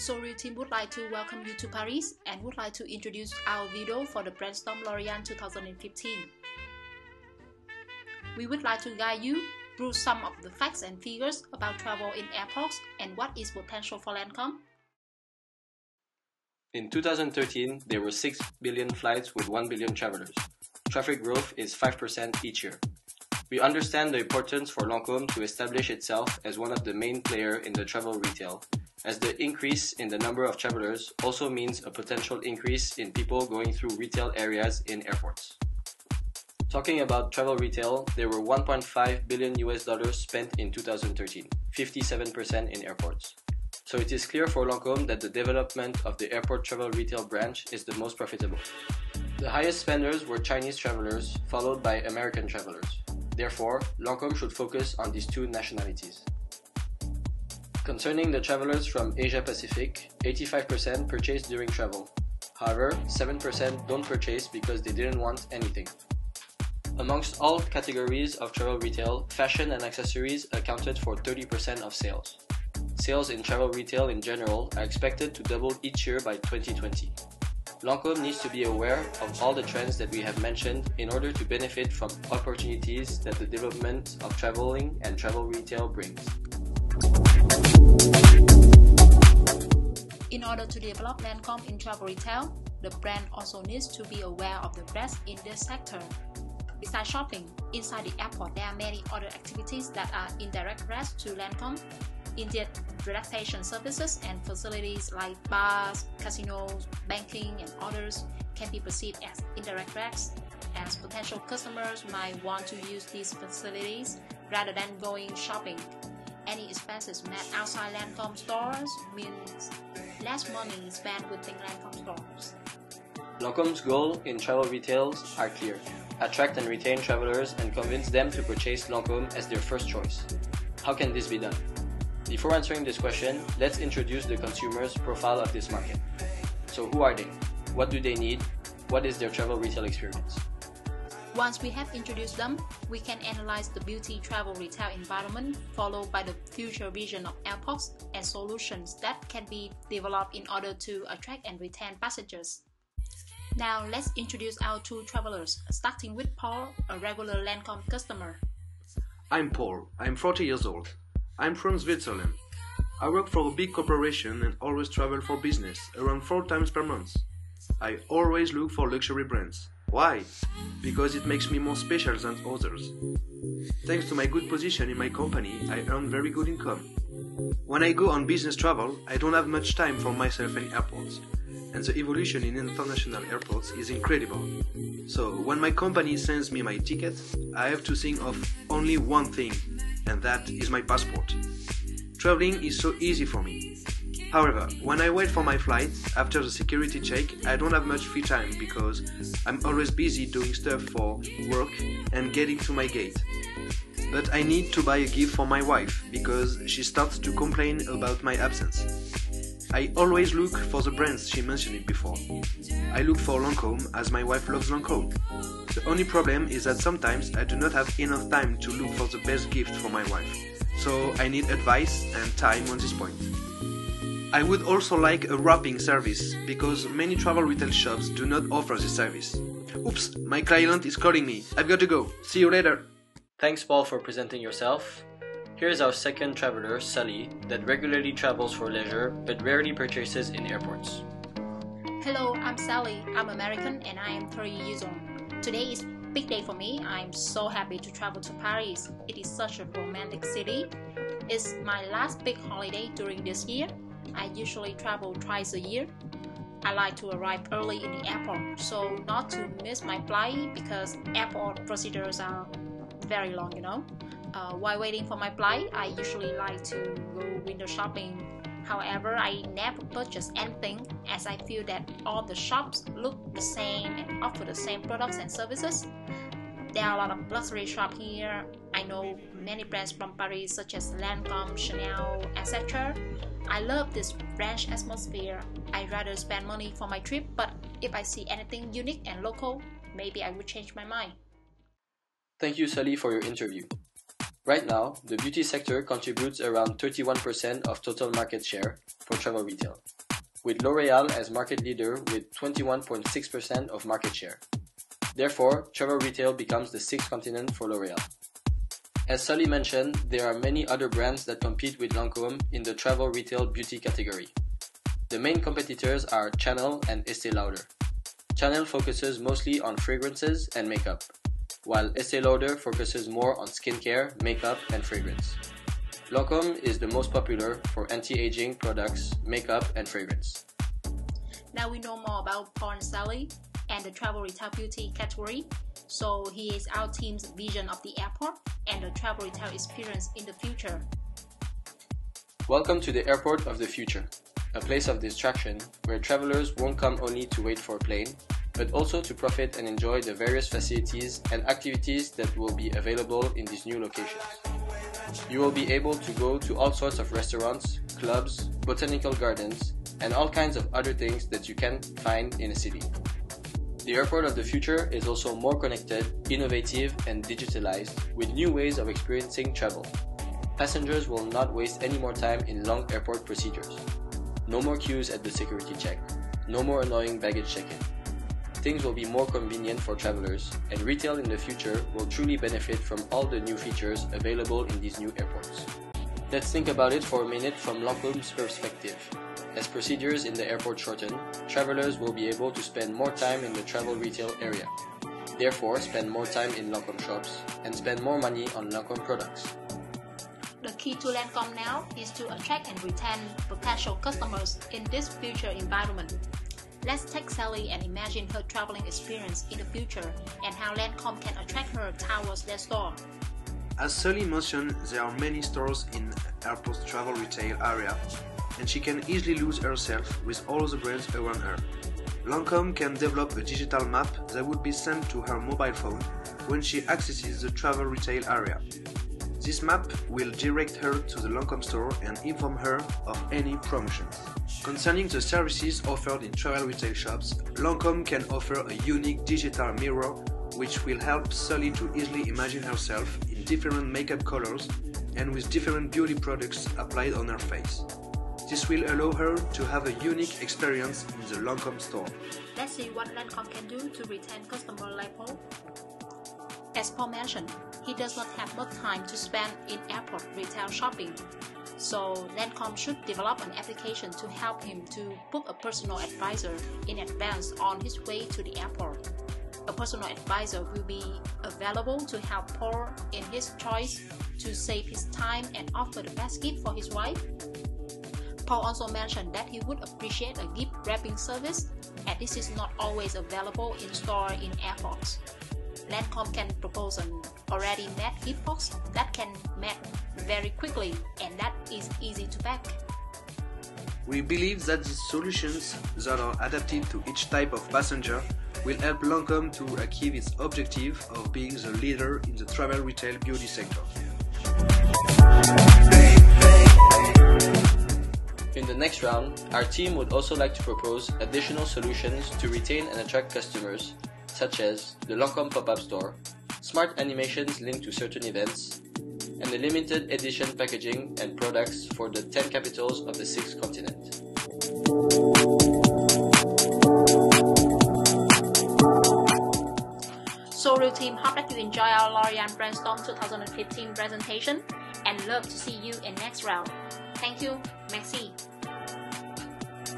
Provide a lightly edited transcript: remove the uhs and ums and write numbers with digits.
Sorry team would like to welcome you to Paris and would like to introduce our video for the Brandstorm L'Oreal 2015. We would like to guide you through some of the facts and figures about travel in airports and what is potential for Lancome. In 2013, there were 6 billion flights with 1 billion travelers. Traffic growth is 5% each year. We understand the importance for Lancome to establish itself as one of the main players in the travel retail, as the increase in the number of travelers also means a potential increase in people going through retail areas in airports. Talking about travel retail, there were $1.5 billion spent in 2013, 57% in airports. So it is clear for Lancome that the development of the airport travel retail branch is the most profitable. The highest spenders were Chinese travelers, followed by American travelers. Therefore, Lancome should focus on these two nationalities. Concerning the travelers from Asia Pacific, 85% purchased during travel. However, 7% don't purchase because they didn't want anything. Amongst all categories of travel retail, fashion and accessories accounted for 30% of sales. Sales in travel retail in general are expected to double each year by 2020. Lancome needs to be aware of all the trends that we have mentioned in order to benefit from opportunities that the development of traveling and travel retail brings. In order to develop Lancome in travel retail, the brand also needs to be aware of the rest in this sector. Besides shopping, inside the airport there are many other activities that are indirect threats to Lancome. Indeed, relaxation services and facilities like bars, casinos, banking and others can be perceived as indirect threats, as potential customers might want to use these facilities rather than going shopping. Any expenses met outside Lancome stores means less money spent within Lancome stores. Lancome's goal in travel retails are clear: attract and retain travelers and convince them to purchase Lancome as their first choice. How can this be done? Before answering this question, let's introduce the consumer's profile of this market. So who are they? What do they need? What is their travel retail experience? Once we have introduced them, we can analyze the beauty travel retail environment, followed by the future vision of airports and solutions that can be developed in order to attract and retain passengers. Now let's introduce our two travelers, starting with Paul, a regular Lancome customer. I'm Paul. I'm 40 years old. I'm from Switzerland. I work for a big corporation and always travel for business, around 4 times per month. I always look for luxury brands. Why? Because it makes me more special than others. Thanks to my good position in my company, I earn very good income. When I go on business travel, I don't have much time for myself in airports, and the evolution in international airports is incredible. So when my company sends me my ticket, I have to think of only one thing, and that is my passport. Traveling is so easy for me. However, when I wait for my flight, after the security check, I don't have much free time because I'm always busy doing stuff for work and getting to my gate. But I need to buy a gift for my wife because she starts to complain about my absence. I always look for the brands she mentioned it before. I look for Lancome as my wife loves Lancome. The only problem is that sometimes I do not have enough time to look for the best gift for my wife. So I need advice and time on this point. I would also like a wrapping service because many travel retail shops do not offer this service. Oops, my client is calling me. I've got to go. See you later. Thanks, Paul, for presenting yourself. Here's our second traveler, Sally, that regularly travels for leisure but rarely purchases in airports. Hello, I'm Sally. I'm American and I am 30 years old. Today is a big day for me. I'm so happy to travel to Paris. It is such a romantic city. It's my last big holiday during this year. I usually travel twice a year. I like to arrive early in the airport so not to miss my flight because airport procedures are very long, While waiting for my flight, I usually like to go window shopping. However, I never purchase anything as I feel that all the shops look the same and offer the same products and services. There are a lot of luxury shops here. I know many brands from Paris such as Lancome, Chanel, etc. I love this French atmosphere. I'd rather spend money for my trip, but if I see anything unique and local, maybe I would change my mind. Thank you, Sally, for your interview. Right now, the beauty sector contributes around 31% of total market share for travel retail, with L'Oréal as market leader with 21.6% of market share. Therefore, travel retail becomes the sixth continent for L'Oréal. As Sully mentioned, there are many other brands that compete with Lancôme in the travel retail beauty category. The main competitors are Chanel and Estée Lauder. Chanel focuses mostly on fragrances and makeup, while Estée Lauder focuses more on skincare, makeup, and fragrance. Lancôme is the most popular for anti-aging products, makeup, and fragrance. Now we know more about Paul and Sally and the travel retail beauty category. So here is our team's vision of the airport and the travel retail experience in the future. Welcome to the airport of the future, a place of distraction where travelers won't come only to wait for a plane, but also to profit and enjoy the various facilities and activities that will be available in these new locations. You will be able to go to all sorts of restaurants, clubs, botanical gardens, and all kinds of other things that you can find in a city. The airport of the future is also more connected, innovative, and digitalized, with new ways of experiencing travel. Passengers will not waste any more time in long airport procedures. No more queues at the security check. No more annoying baggage check-in. Things will be more convenient for travelers, and retail in the future will truly benefit from all the new features available in these new airports. Let's think about it for a minute from Lancôme's perspective. As procedures in the airport shorten, travelers will be able to spend more time in the travel retail area. Therefore, spend more time in Lancôme shops and spend more money on Lancôme products. The key to Lancôme now is to attract and retain potential customers in this future environment. Let's take Sally and imagine her traveling experience in the future and how Lancôme can attract her towards their store. As Sully mentioned, there are many stores in airport's travel retail area, and she can easily lose herself with all the brands around her. Lancôme can develop a digital map that would be sent to her mobile phone when she accesses the travel retail area. This map will direct her to the Lancôme store and inform her of any promotions. Concerning the services offered in travel retail shops, Lancôme can offer a unique digital mirror which will help Sully to easily imagine herself in different makeup colors and with different beauty products applied on her face. This will allow her to have a unique experience in the Lancôme store. Let's see what Lancôme can do to retain customers like Paul. As Paul mentioned, he does not have much time to spend in airport retail shopping. So Lancôme should develop an application to help him to book a personal advisor in advance on his way to the airport. A personal advisor will be available to help Paul in his choice to save his time and offer the best gift for his wife. Paul also mentioned that he would appreciate a gift wrapping service, and this is not always available in store in airports. Lancôme can propose an already made gift box that can made very quickly and that is easy to pack. We believe that these solutions that are adapted to each type of passenger will help Lancôme to achieve its objective of being the leader in the travel retail beauty sector. In the next round, our team would also like to propose additional solutions to retain and attract customers, such as the Lancôme pop-up store, smart animations linked to certain events, and the limited edition packaging and products for the 10 capitals of the 6th continent. So Real Team, hope that you enjoy our L'Oréal Brandstorm 2015 presentation and love to see you in next round. Thank you, merci.